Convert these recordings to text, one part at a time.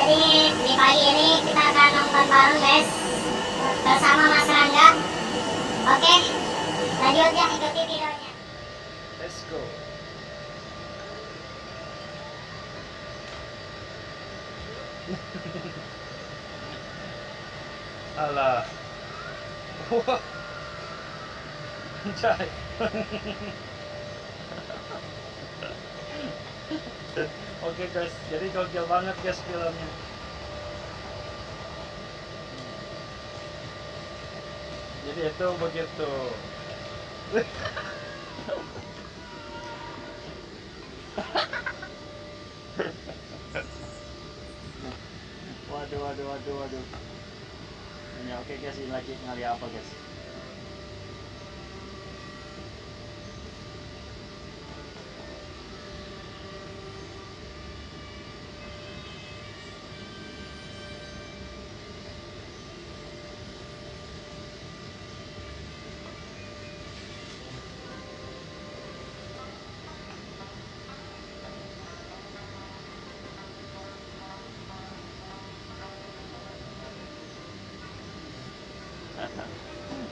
Jadi di pagi ini kita akan nonton bareng guys bersama Mas Rangga. Oke, lanjut ya, ikuti videonya. Let's go. Alah. Wah. Cai. Oke guys, jadi gokil banget guys filmnya. Jadi itu begitu. Waduh. Ini oke guys, ini lagi ngali apa guys?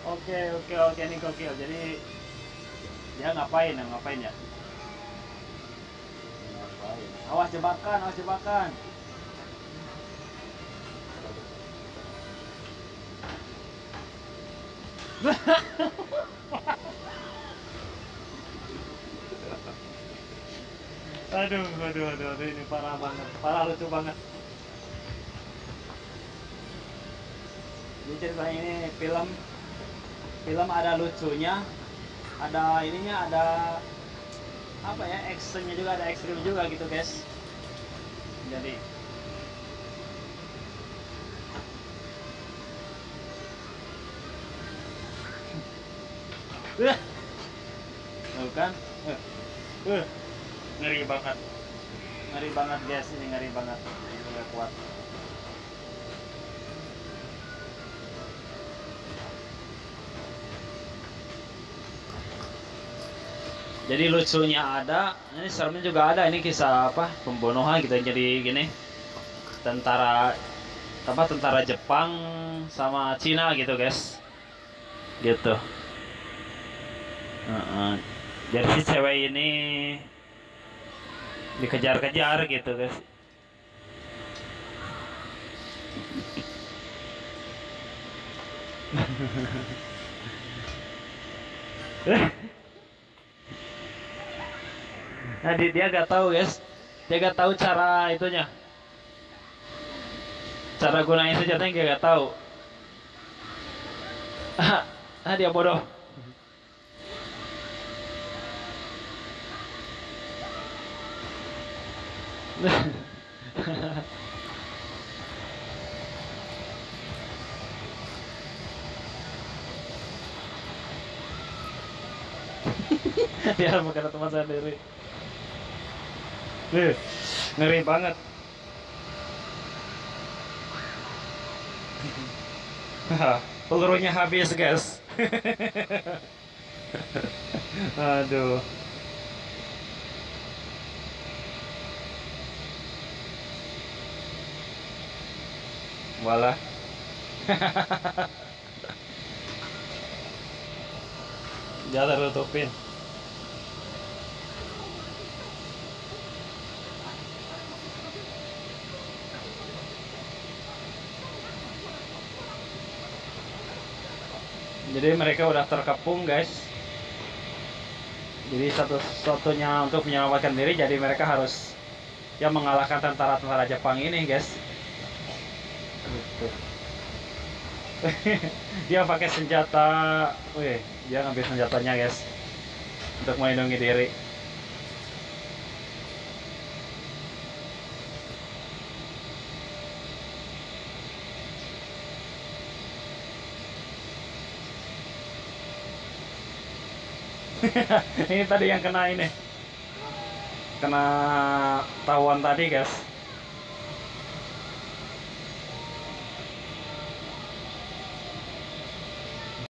Oke, ini gokil. Jadi dia ngapain ya? Ngapain? Awas jebakan. Aduh, ini parah banget, lucu banget. Jadi ceritanya ini film ada lucunya, ada ininya, ada apa ya, actionnya juga, ada ekstrim juga gitu guys. Jadi tuh kan, ngeri banget guys, ini ngeri banget, ini udah kuat. Jadi lucunya ada, ini seremnya juga ada. Ini kisah apa, pembunuhan gitu. Jadi gini, tentara Jepang sama Cina gitu guys, gitu. Jadi si cewek ini dikejar-kejar gitu guys. Nah dia gak tahu guys, dia gak tahu cara itunya, cara gunain senjatanya, dia gak tahu. Dia bodoh. Dia bukan teman sendiri. Ngeri banget. Pelurunya habis guys. Aduh. Walah. Dia tertutupin. Jadi mereka udah terkepung guys. Jadi satu-satunya untuk menyelamatkan diri, jadi mereka harus ya mengalahkan tentara Jepang ini guys. Gitu. Dia pakai senjata, dia ngambil senjatanya guys untuk melindungi diri. Ini tadi yang kena ini, kena tahuan tadi guys.